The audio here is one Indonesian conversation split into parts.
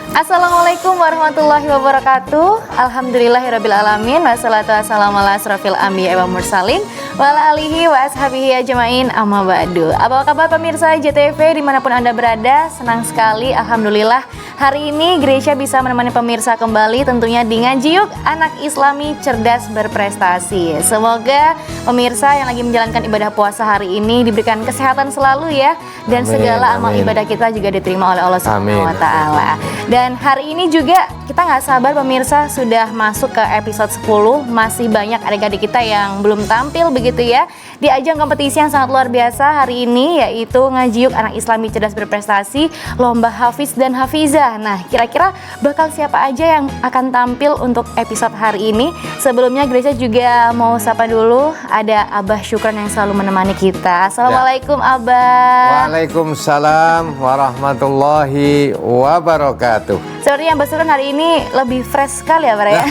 Assalamualaikum warahmatullahi wabarakatuh. Alhamdulillahirabbil alamin wassalatu wassalamu ala asrofil anbiya'i wal mursalin wa ala alihi wa ashabihi ajmain amma ba'du. Apa kabar pemirsa JTV dimanapun Anda berada? Senang sekali alhamdulillah hari ini Gracia bisa menemani pemirsa kembali tentunya di Ngaji Yuk Anak Islami Cerdas Berprestasi. Semoga pemirsa yang lagi menjalankan ibadah puasa hari ini diberikan kesehatan selalu ya, dan segala amal ibadah kita juga diterima oleh Allah Subhanahu wa taala. Dan hari ini juga kita nggak sabar pemirsa sudah masuk ke episode 10. Masih banyak adik-adik kita yang belum tampil begitu ya di ajang kompetisi yang sangat luar biasa hari ini, yaitu Ngaji Yuk Anak Islami Cerdas Berprestasi Lomba Hafiz dan Hafizah. Nah, kira-kira bakal siapa aja yang akan tampil untuk episode hari ini? Sebelumnya Gracia juga mau sapa dulu, ada Abah Syukran yang selalu menemani kita. Assalamualaikum Abah. Waalaikumsalam warahmatullahi wabarakatuh. Sepertinya Abah Syukran hari ini lebih fresh sekali ya Abah ya.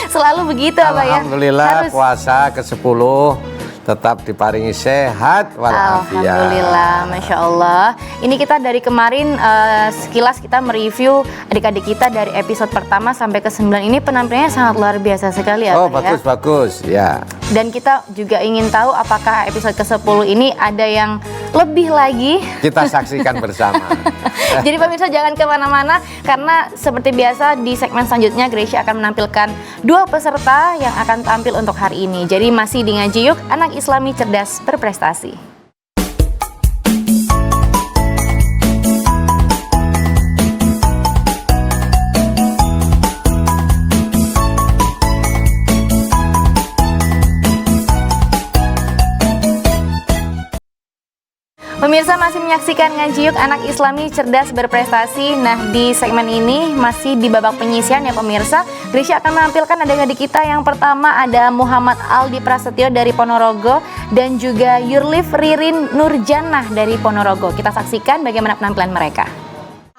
Selalu begitu Abah ya. Alhamdulillah puasa ke-10 tetap diparingi sehat walafiat. Alhamdulillah, Masya Allah. Ini kita dari kemarin sekilas kita mereview adik-adik kita dari episode pertama sampai ke-9 ini penampilannya sangat luar biasa sekali ya. Oh bagus ya. Dan kita juga ingin tahu apakah episode ke-10 ini ada yang lebih lagi. Kita saksikan bersama. Jadi pemirsa jangan kemana-mana, karena seperti biasa di segmen selanjutnya Gracia akan menampilkan 2 peserta yang akan tampil untuk hari ini. Jadi masih di Ngaji Yuk Anak Islami Cerdas Berprestasi. Pemirsa masih menyaksikan Ngaji Yuk Anak Islami Cerdas Berprestasi. Nah, di segmen ini masih di babak penyisian ya pemirsa. Gracia akan menampilkan adik-adik kita. Yang pertama ada Muhammad Aldi Prasetyo dari Ponorogo dan juga Yurlif Ririn Nurjanah dari Ponorogo. Kita saksikan bagaimana penampilan mereka.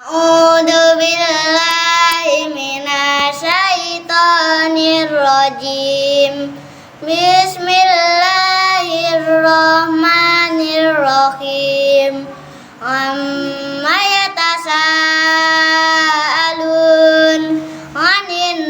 A'udzubillahi minasyaitonirrajim. Bismillahirrahmanirrahim. Amma yatasaalun 'anin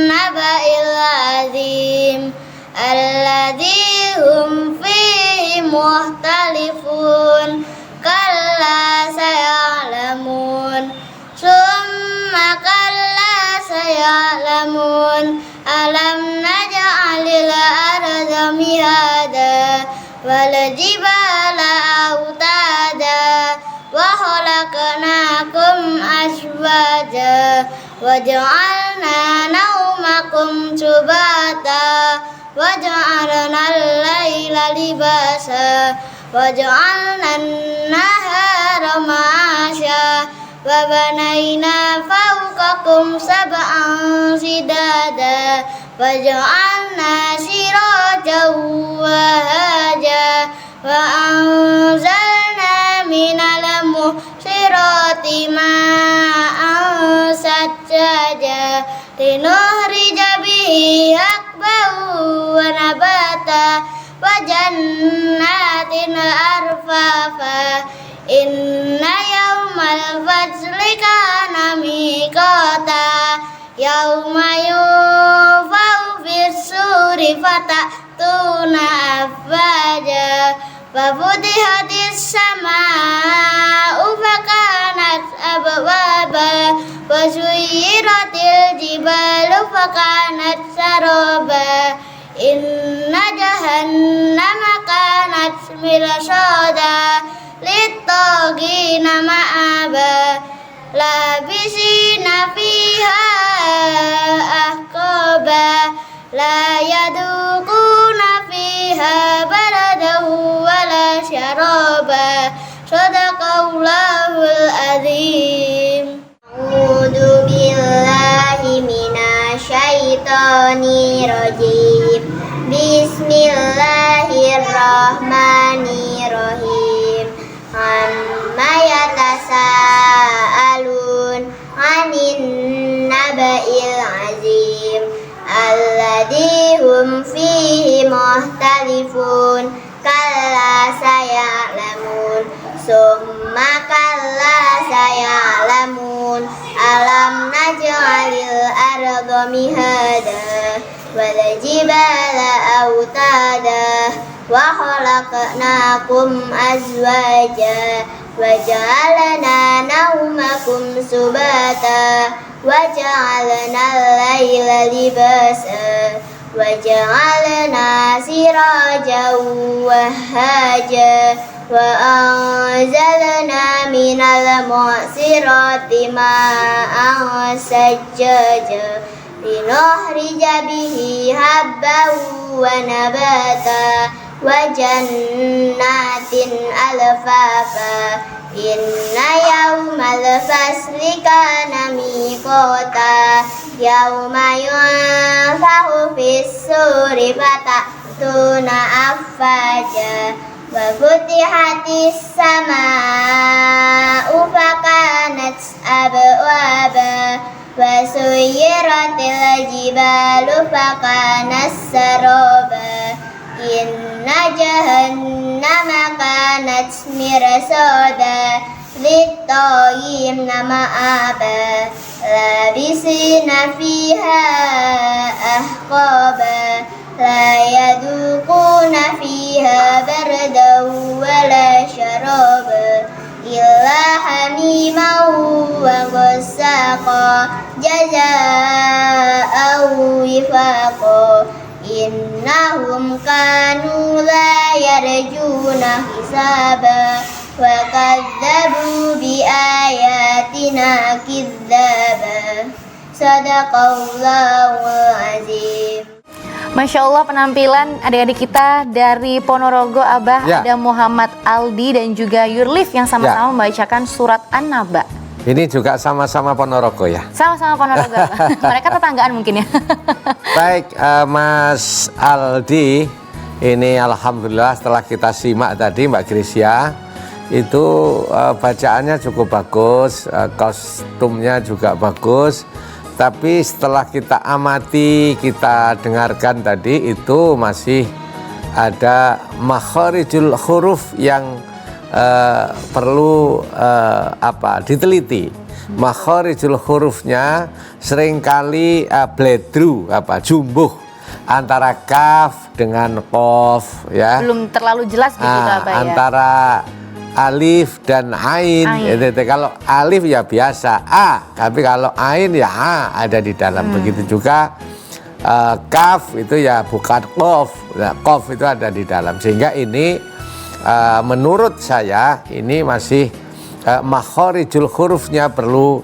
naba'il 'azim alladzi hum fihi mukhtalifun kalla saya'lamun summa kalla saya'lamun alam naj'alil arda mihada wal jibala autada wa khalaqnakum azwaja wa ja'alna naumakum subata wa ja'alna al-laila libasa wa ja'alna an-nahara ma'asha wa banayna fawqakum sab'an sidada wa ja'alna sirajan wahaja wa anzalna minal muhsirati ma'an sajjaja linukhrija bihi habban wa nabata wa jannatin arfafa inna yawmal fajri kana miqata yawma yunfau fis-suri fatatuna afwaja wa futihatis samaa'u fakanat abwaba wa suyyiratil jibalu fakanat saraba inna jahannama kanat mirsada littaqina ma'aba labisina fiha ahqaba la yaduquna fiha baradahu wala syaraba sadaqallahul azim. A'udzu billahi minasyaitonirrajim. Bismillahirrahmanirrahim. Amma yatasaalun 'anin naba'il 'azim alladzi hum fihi mukhtalifun kalla saya'lamun summa kalla saya'lamun أوتادا وخلقناكم أزواجا وجعلنا نومكم سباتا وجعلنا الليل لباسا وجعلنا سراجا وهاجا وأنزلنا من المعصرات ماء ثجاجا لنخرج به حبا ونباتا وجنات ألفافا إن يوم الفصل كان ميقاتا يوم ينفخ في الصور فتأتون أفواجا وفتحت السماء فكانت أبوابا وسيرت الجبال فكانت سرابا إن جهنم كانت مرصادا للطاغين مآبا لابسين فيها أحقابا لا يذوقون فيها بردا ولا شرابا إلا حميما وغساقا جزاء وفاقا إنهم كانوا لا يرجون حسابا وكذبوا بآياتنا كذابا صدق الله العظيم. Masya Allah, penampilan adik-adik kita dari Ponorogo, Abah. Ya. Ada Muhammad Aldi dan juga Yurlif yang sama-sama membacakan surat An-Naba. Ini juga sama-sama Ponorogo ya. Sama-sama Ponorogo, Abah. Mereka tetanggaan mungkin ya. Baik, Mas Aldi, ini alhamdulillah setelah kita simak tadi Mbak Grisya, itu bacaannya cukup bagus, kostumnya juga bagus. Tapi setelah kita amati, kita dengarkan tadi, itu masih ada makharijul huruf yang perlu diteliti. Makharijul hurufnya seringkali bledru, jumbuh antara kaf dengan qaf ya. Belum terlalu jelas begitu, Abah ya. Antara alif dan ain. Kalau alif ya biasa a, tapi kalau ain ya a ada di dalam. Begitu juga kaf itu ya bukan qaf. Nah, qaf itu ada di dalam. Sehingga ini menurut saya ini masih makharijul hurufnya perlu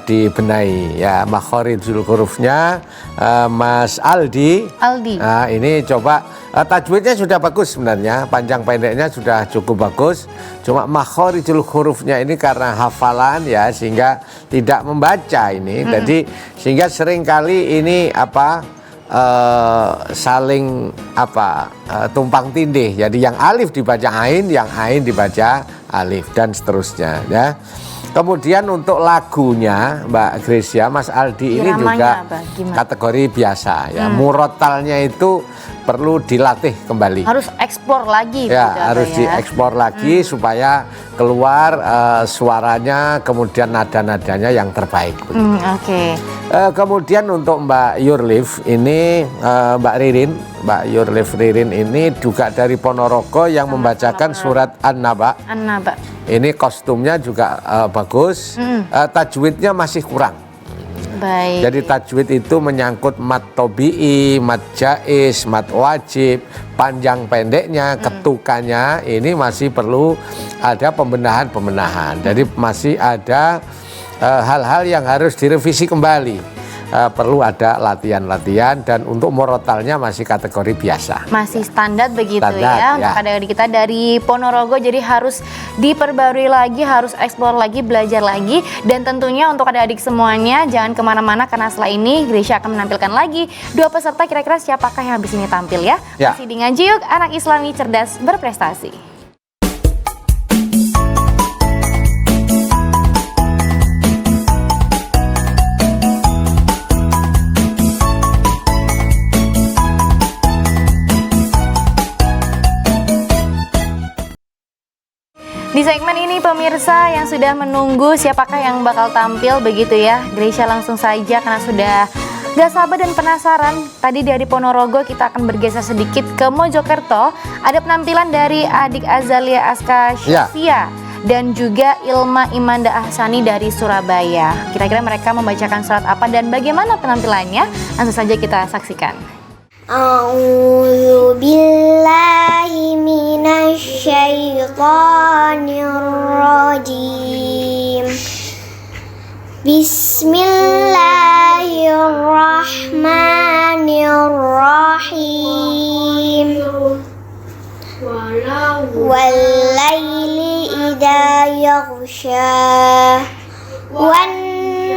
dibenahi ya. Makharijul hurufnya Mas Aldi. Nah, ini coba tajwidnya sudah bagus sebenarnya, panjang pendeknya sudah cukup bagus. Cuma makharijul hurufnya ini karena hafalan ya, sehingga tidak membaca ini. Jadi sehingga seringkali ini saling tumpang tindih. Jadi yang alif dibaca ain, yang ain dibaca alif dan seterusnya ya. Kemudian untuk lagunya Mbak Grisya, Mas Aldi ini juga kategori biasa ya. Murotalnya itu perlu dilatih kembali. Harus eksplor lagi. Ya, harus diekspor lagi supaya keluar suaranya, kemudian nada-nadanya yang terbaik. Oke. Kemudian untuk Mbak Yurlif ini, Mbak Yurlif Ririn ini juga dari Ponorogo yang membacakan surat An-Naba. Ini kostumnya juga bagus, tajwidnya masih kurang. Baik. Jadi tajwid itu menyangkut mat tobi'i, mat jais, mat wajib, panjang pendeknya, ketukannya ini masih perlu ada pembenahan. Jadi masih ada hal-hal yang harus direvisi kembali. Perlu ada latihan-latihan, dan untuk morotalnya masih kategori biasa. Masih standar begitu Standar, ya. Untuk adik-adik kita dari Ponorogo, jadi harus diperbarui lagi, harus eksplor lagi, belajar lagi. Dan tentunya untuk adik-adik semuanya jangan kemana-mana, karena setelah ini Grisya akan menampilkan lagi 2 peserta. Kira-kira siapakah yang habis ini tampil ya? Masih di Ngaji Yuk, anak Islami cerdas berprestasi. Di segmen ini pemirsa yang sudah menunggu siapakah yang bakal tampil begitu ya. Grisya langsung saja karena sudah Gak sabar dan penasaran, tadi dari Ponorogo kita akan bergeser sedikit ke Mojokerto. Ada penampilan dari adik Azalia Aska Syafia dan juga Ilma Imanda Ahsani dari Surabaya. Kira-kira mereka membacakan surat apa dan bagaimana penampilannya? Langsung saja kita saksikan. A'udzu billahi minasy syaithanir rajim. Bismillahirrahmanirrahim. Wal-laili idza yaghsha wan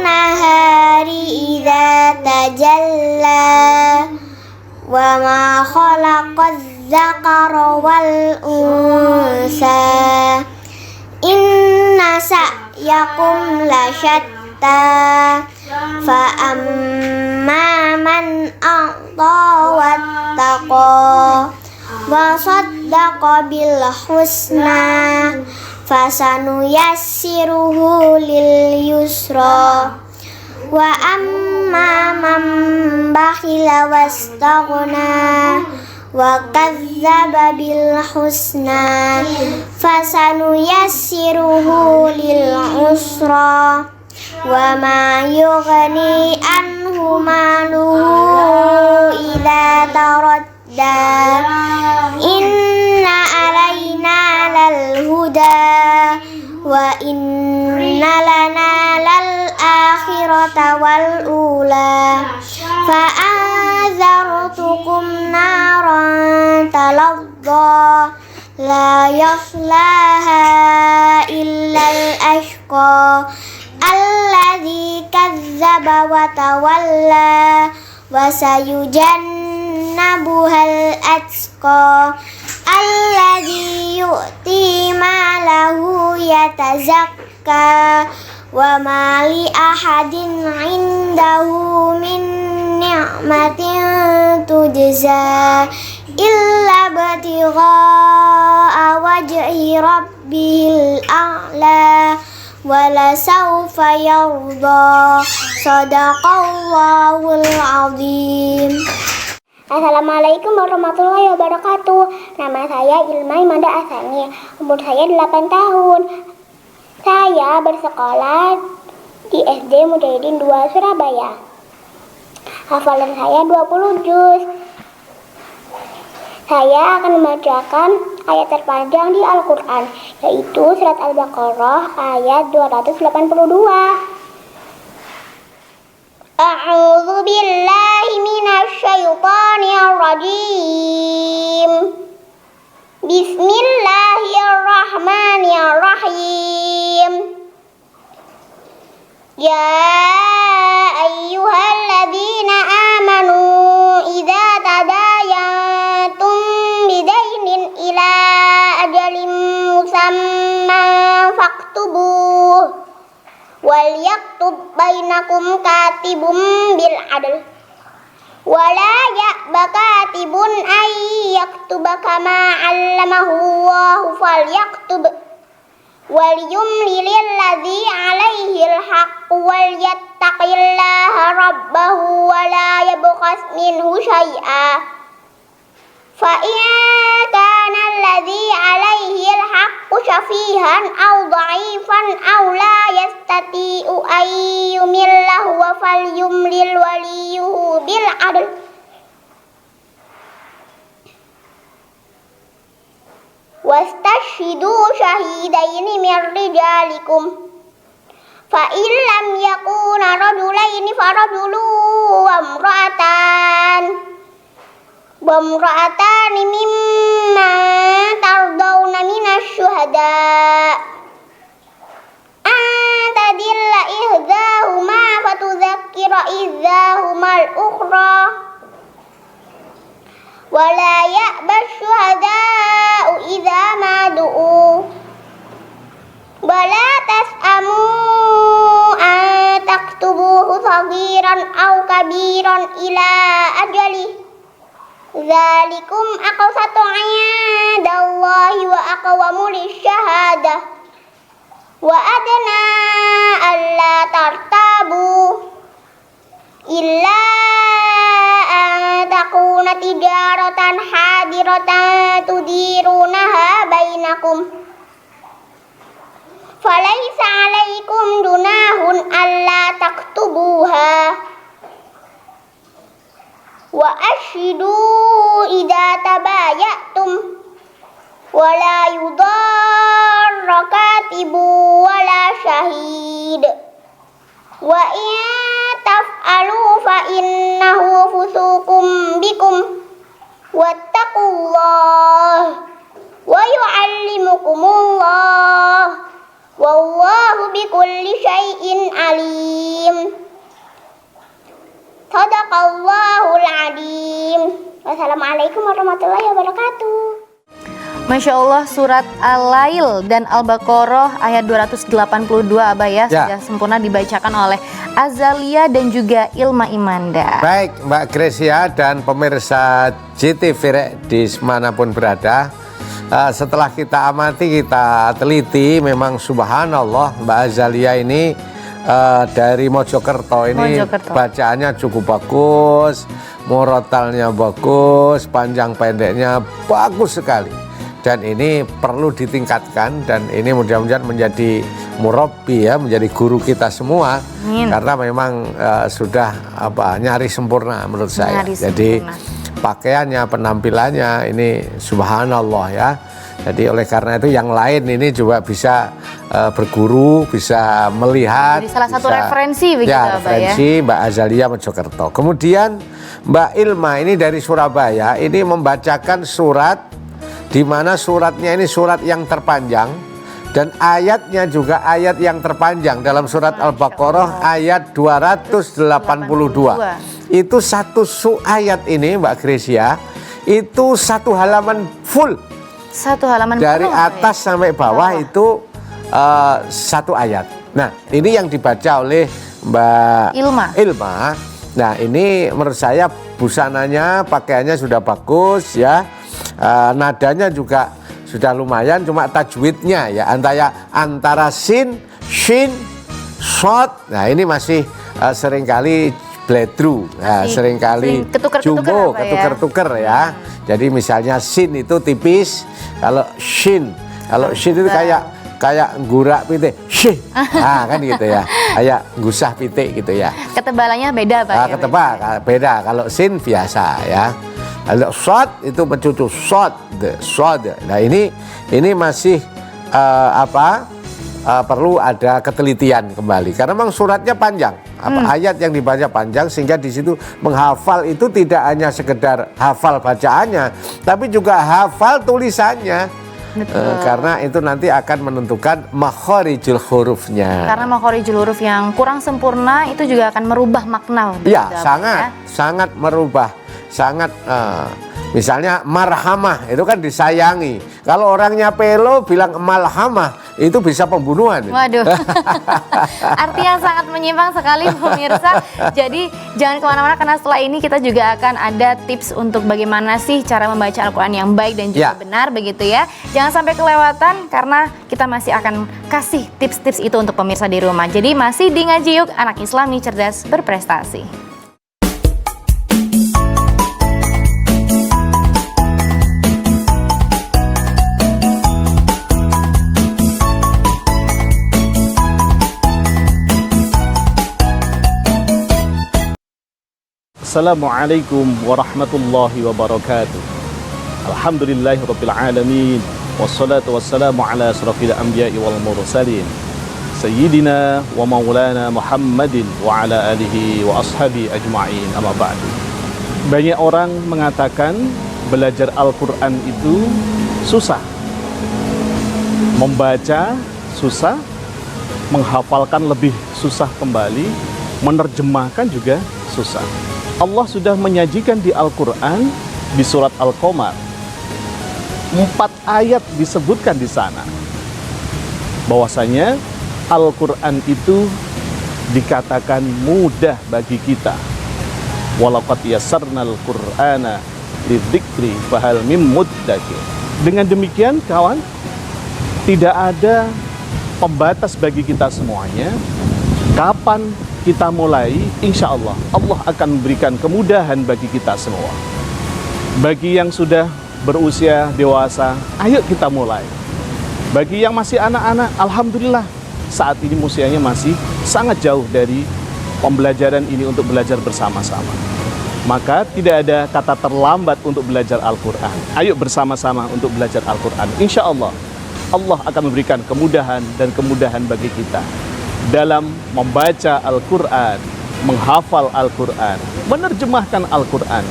nahari idza tajalla wa ma khalaqaz zakara wal unsa inna sa'yakum lasyatta fa amma man a'ta wattaqa wa saddaqa bil husna fasanuyassiruhu lil yusra wa amma man bakhila wastaghna wa kadzdzaba bil husna fasanuyassiruhu lil usra wa ma yughni anhu maluhu idza taradda inna alaina lal huda wa inna lana lal akhirata wal ula fa anzartukum naran talazza la yaslaha illa al ashqa alladzi kazzaba wa tawalla wa sayujannabuhal atqa alladzi yu'ti malahu yatazakka wa ma li ahadin 'indahu min ni'matin tujza illa batigha'a wajhi rabbil a'la wala sawfa yarda. Shadaqallahul azim. Assalamualaikum warahmatullahi wabarakatuh. Nama saya Ilma Imanda Ahsani. Umur saya 8 tahun. Saya bersekolah di SD Mujahidin 2 Surabaya. Hafalan saya 20 juz. Saya akan membacakan ayat terpanjang di Al-Quran, yaitu surat Al-Baqarah ayat 282. A'udzu billahi minasy syaithanir rajim. Bismillahirrahmanirrahim. Ya ayyuhalladzina amanu idza tadayantum bidainin ila ajalin musamma faktubuh wal yaktub bainakum katibum bil adl wala ya'ba katibun ay yaktuba kama 'allamahu Allahu falyaktub wal yumlil ladzi 'alaihil haqq wal yattaqillaha rabbahu wa la yabkhas minhu syai'a fa in kana alladzi 'alaihil haqqu shafihan aw dha'ifan aw la yastati'u ay yumillahu wa falyumlil waliyuhu bil 'adl wastashhidu shahidaini min rijalikum fa in lam yakuna rajulaini farajulun wa imra'atani mimman tardawna minasy syuhada antadilla ihdahuma fatudzakkira ihdahumal ukhra wala ya'ba syuhada'u idza ma du'u wala tas'amu an taktubuhu saghiran aw kabiran ila ajali dzalikum aqsatu 'indallahi wa aqwamu lisyahadah wa adna alla tartabu illa tijaratan hadiratan tudirunaha bainakum. Falaisa 'alaikum junahun alla taktubuha. Wa ashidu idza tabayatum wa la yudarra katibu wa la syahid. Wa in taf'alu fa innahu fusukum bikum wattaqullah wa yu'allimukumullah wallahu bikulli syai'in alim. Shadaqallahul adzim. Wassalamualaikum warahmatullahi wabarakatuh. Masya Allah, surat Al-Lail dan Al-Baqarah ayat 282 Abah ya, sudah sempurna dibacakan oleh Azalia dan juga Ilma Imanda. Baik Mbak Gresia dan pemirsa JTV dimanapun berada, setelah kita amati, kita teliti, memang subhanallah Mbak Azalia ini dari Mojokerto ini bacaannya cukup bagus, murotalnya bagus, panjang pendeknya bagus sekali. Dan ini perlu ditingkatkan, dan ini mudah-mudahan menjadi murabbi ya, menjadi guru kita semua. Karena memang sudah nyaris sempurna menurut saya. Jadi pakaiannya, penampilannya ini subhanallah ya. Jadi oleh karena itu yang lain ini juga bisa berguru, bisa melihat. Jadi salah satu referensi begitu ya, referensi ya? Mbak Azalia Mojokerto. Kemudian Mbak Ilma ini dari Surabaya ini membacakan surat, di mana suratnya ini surat yang terpanjang dan ayatnya juga ayat yang terpanjang dalam surat Al-Baqarah ayat 282. Itu satu ayat ini Mbak Gresia itu satu halaman full. Satu halaman dari atas sampai bawah itu satu ayat. Nah, ini yang dibaca oleh Mbak Ilma. Nah, ini menurut saya busananya, pakaiannya sudah bagus ya. Nadanya juga sudah lumayan, cuma tajwidnya ya antara sin, shin, shot. Nah, ini masih seringkali bledru, seringkali jumbo, ketuker-tuker ya. Jadi misalnya sin itu tipis, kalau shin itu kayak gurak pitik, shih, kan gitu ya, kayak gusah pitik gitu ya. Ketebalannya beda Pak. Ketebal, beda. Kalau sin biasa ya. Kalau shot itu mencucu shot. Nah ini masih perlu ada ketelitian kembali karena memang suratnya panjang, ayat yang dibaca panjang, sehingga di situ menghafal itu tidak hanya sekedar hafal bacaannya, tapi juga hafal tulisannya. Karena itu nanti akan menentukan makhorijul hurufnya. Karena makhorijul huruf yang kurang sempurna itu juga akan merubah makna. Ya, sangat merubah. Sangat misalnya marhamah itu kan disayangi. Kalau orangnya pelo bilang malhamah itu bisa pembunuhan. Waduh. Artinya sangat menyimpang sekali pemirsa. Jadi jangan kemana-mana karena setelah ini kita juga akan ada tips untuk bagaimana sih cara membaca Al-Quran yang baik dan juga benar begitu ya. Jangan sampai kelewatan karena kita masih akan kasih tips-tips itu untuk pemirsa di rumah. Jadi masih di Ngaji Yuk, anak Islami cerdas berprestasi. Assalamualaikum warahmatullahi wabarakatuh. Alhamdulillahirabbil alamin. Wassalatu wassalamu ala asrafil anbiya'i wal mursalin. Sayyidina wa maulana Muhammadin wa ala alihi wa ashabi ajma'in. Amma ba'du. Banyak orang mengatakan belajar Al-Qur'an itu susah. Membaca susah, menghafalkan lebih susah kembali, menerjemahkan juga susah. Allah sudah menyajikan di Al-Quran di surat Al-Qamar 4 ayat disebutkan di sana bahwasanya Al-Quran itu dikatakan mudah bagi kita. Walaqad yassarnal Qur'ana lidzikri fahal mim muddakir. Dengan demikian kawan, tidak ada pembatas bagi kita semuanya. Kapan kita mulai, insya Allah Allah akan memberikan kemudahan bagi kita semua. Bagi yang sudah berusia dewasa, ayo kita mulai. Bagi yang masih anak-anak, alhamdulillah saat ini usianya masih sangat jauh dari pembelajaran ini untuk belajar bersama-sama. Maka tidak ada kata terlambat untuk belajar Al-Quran. Ayo bersama-sama untuk belajar Al-Quran. Insya Allah, Allah akan memberikan kemudahan dan kemudahan bagi kita dalam membaca Al-Quran, menghafal Al-Quran, menerjemahkan Al-Quran,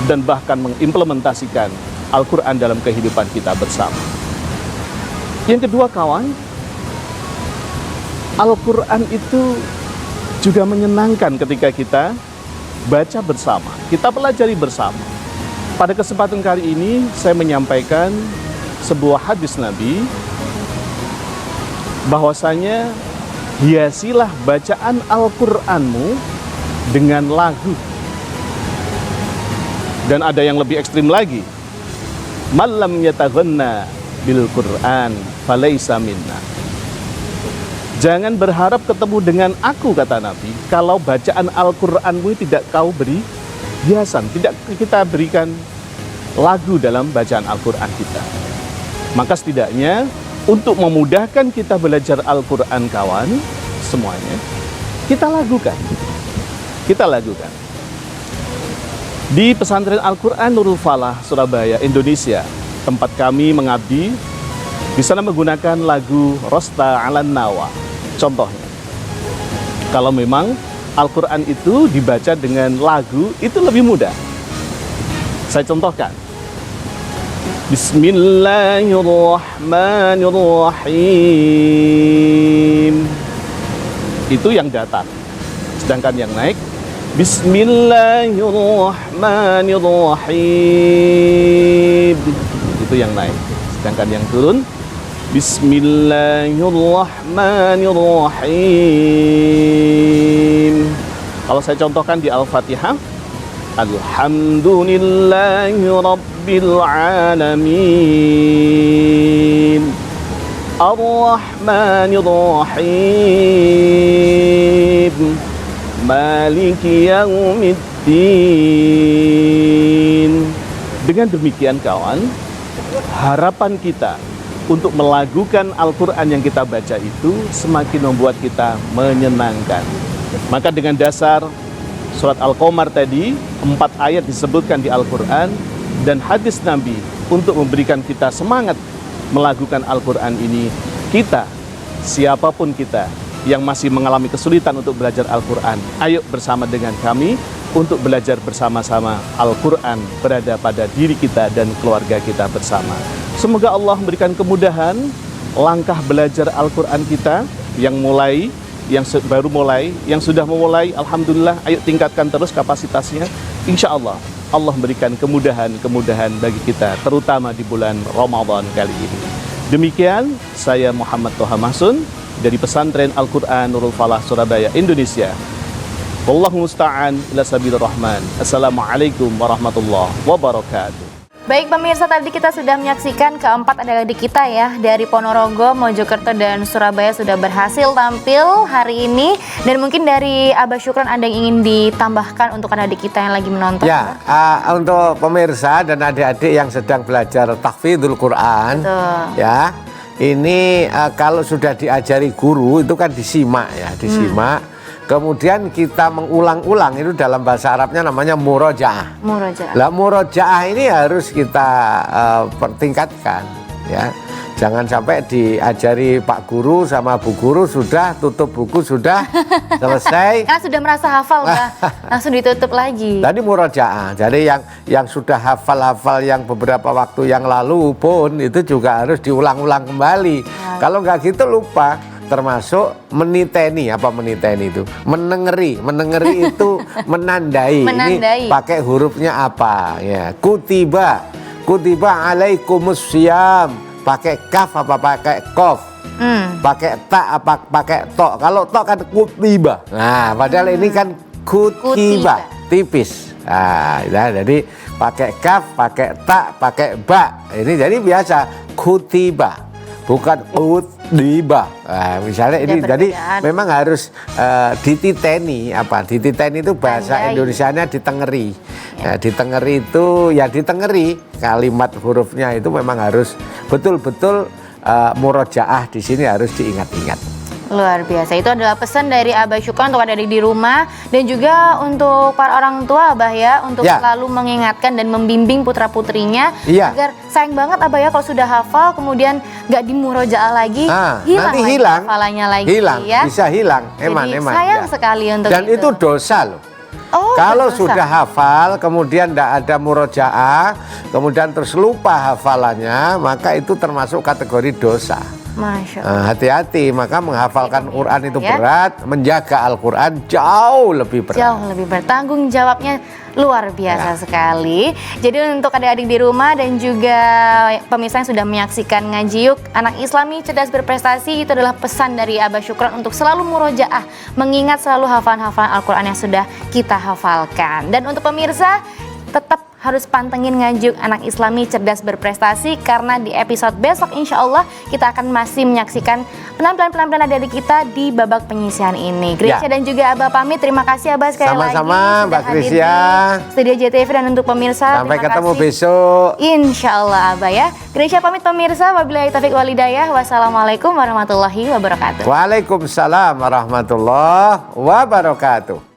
dan bahkan mengimplementasikan Al-Quran dalam kehidupan kita bersama. Yang kedua kawan, Al-Quran itu juga menyenangkan ketika kita baca bersama, kita pelajari bersama. Pada kesempatan kali ini saya menyampaikan sebuah hadis Nabi bahwasanya hiasilah bacaan Al-Qur'anmu dengan lagu. Dan ada yang lebih ekstrim lagi. Malam yataghanna bil Qur'an falaysa minna. Jangan berharap ketemu dengan aku, kata Nabi, kalau bacaan Al-Qur'anmu tidak kau beri hiasan, tidak kita berikan lagu dalam bacaan Al-Qur'an kita. Maka setidaknya untuk memudahkan kita belajar Al-Quran kawan, semuanya kita lakukan. Kita lakukan. Di pesantren Al-Quran Nurul Falah, Surabaya, Indonesia, tempat kami mengabdi, di sana menggunakan lagu Rosta Alan Nawa. Contohnya, kalau memang Al-Quran itu dibaca dengan lagu, itu lebih mudah. Saya contohkan. Bismillahirrahmanirrahim. Itu yang datar. Sedangkan yang naik Bismillahirrahmanirrahim. Itu yang naik. Sedangkan yang turun Bismillahirrahmanirrahim. Kalau saya contohkan di Al-Fatihah, Alhamdulillahi Rabbil Alamin Ar-Rahmanir-Rahim Maliki Yaumiddin. Dengan demikian kawan, harapan kita untuk melakukan Al-Quran yang kita baca itu semakin membuat kita menyenangkan. Maka dengan dasar surat Al-Qamar tadi, 4 ayat disebutkan di Al-Quran, dan hadis Nabi untuk memberikan kita semangat melakukan Al-Quran ini. Kita, siapapun kita yang masih mengalami kesulitan untuk belajar Al-Quran, ayo bersama dengan kami untuk belajar bersama-sama Al-Quran berada pada diri kita dan keluarga kita bersama. Semoga Allah memberikan kemudahan langkah belajar Al-Quran kita yang mulai, yang baru mulai, yang sudah memulai, alhamdulillah, ayo tingkatkan terus kapasitasnya. Insya Allah, Allah memberikan kemudahan-kemudahan bagi kita, terutama di bulan Ramadan kali ini. Demikian, saya Muhammad Toha Mahsun dari Pesantren Al-Quran Nurul Falah, Surabaya, Indonesia. Wallahu musta'an ila sabil rahman. Assalamualaikum warahmatullahi wabarakatuh. Baik pemirsa, tadi kita sudah menyaksikan keempat adik-adik kita ya, dari Ponorogo, Mojokerto, dan Surabaya sudah berhasil tampil hari ini. Dan mungkin dari Abah Syukron ada yang ingin ditambahkan untuk adik-adik kita yang lagi menonton? Ya, untuk pemirsa dan adik-adik yang sedang belajar tahfidzul Quran, ya, ini kalau sudah diajari guru itu kan disimak ya, disimak. Kemudian kita mengulang-ulang, itu dalam bahasa Arabnya namanya murojaah. Lah murojaah ini harus kita pertingkatkan ya. Jangan sampai diajari Pak Guru sama Bu Guru sudah tutup buku sudah selesai. Karena sudah merasa hafal langsung ditutup lagi. Tadi murojaah. Jadi yang sudah hafal-hafal yang beberapa waktu yang lalu pun itu juga harus diulang-ulang kembali. Kalau nggak gitu lupa. Termasuk meniteni. Apa meniteni itu? Menengeri itu menandai. Ini pakai hurufnya apa ya? Kutiba alaikumus syiyam, pakai kaf apa pakai kof? Pakai ta apa pakai to? Kalau to kan kutiba. Nah, padahal ini kan kutiba, tipis. Nah, jadi pakai kaf, pakai ta, pakai ba. Ini jadi biasa kutiba. Bukan Diba. Nah, misalnya Ada ini jadi perbedaan. memang harus dititeni apa? Dititeni itu bahasa Tandai. Indonesianya ditengeri. Ya, ditengeri itu ya ditengeri kalimat hurufnya itu memang harus betul-betul murojaah di sini harus diingat-ingat. Luar biasa. Itu adalah pesan dari Abah Syukron untuk adik-adik di rumah dan juga untuk para orang tua Abah ya, untuk Ya. selalu mengingatkan dan membimbing putra-putrinya Iya. agar sayang banget Abah ya kalau sudah hafal kemudian nggak dimurojaah lagi, hilang nanti lagi hilang, hafalannya lagi hilang, ya. bisa hilang, eman, Jadi eman. sayang ya. sekali untuk Dan itu dosa loh. Oh, Kalau berdosa. sudah hafal, kemudian tidak ada murojaah, kemudian terus lupa hafalannya, maka itu termasuk kategori dosa. Masya Allah. Hati-hati, maka menghafalkan Quran itu ya. berat, menjaga Al-Quran jauh lebih berat. Jauh lebih bertanggung jawabnya luar biasa Ya. sekali. Jadi untuk adik-adik di rumah dan juga pemirsa yang sudah menyaksikan Ngaji Yuk Anak Islami Cerdas Berprestasi, itu adalah pesan dari Abah Syukron untuk selalu murojaah, mengingat selalu hafalan-hafalan Al-Quran yang sudah kita hafalkan. Dan untuk pemirsa tetap harus pantengin Ngaji Yuk Anak Islami Cerdas Berprestasi, karena di episode besok insya Allah kita akan masih menyaksikan penampilan-penampilan adik-adik kita di babak penyisihan ini. Gresya dan juga Abah pamit. Terima kasih Abah sekali lagi Sama-sama, sudah Mbak hadir Gresya. di Studio JTV, dan untuk pemirsa Sampai terima ketemu kasih. besok. Insya Allah Abah ya. Gresya pamit pemirsa. Wabillahi taufiq walhidayah. Wassalamualaikum warahmatullahi wabarakatuh. Waalaikumsalam warahmatullahi wabarakatuh.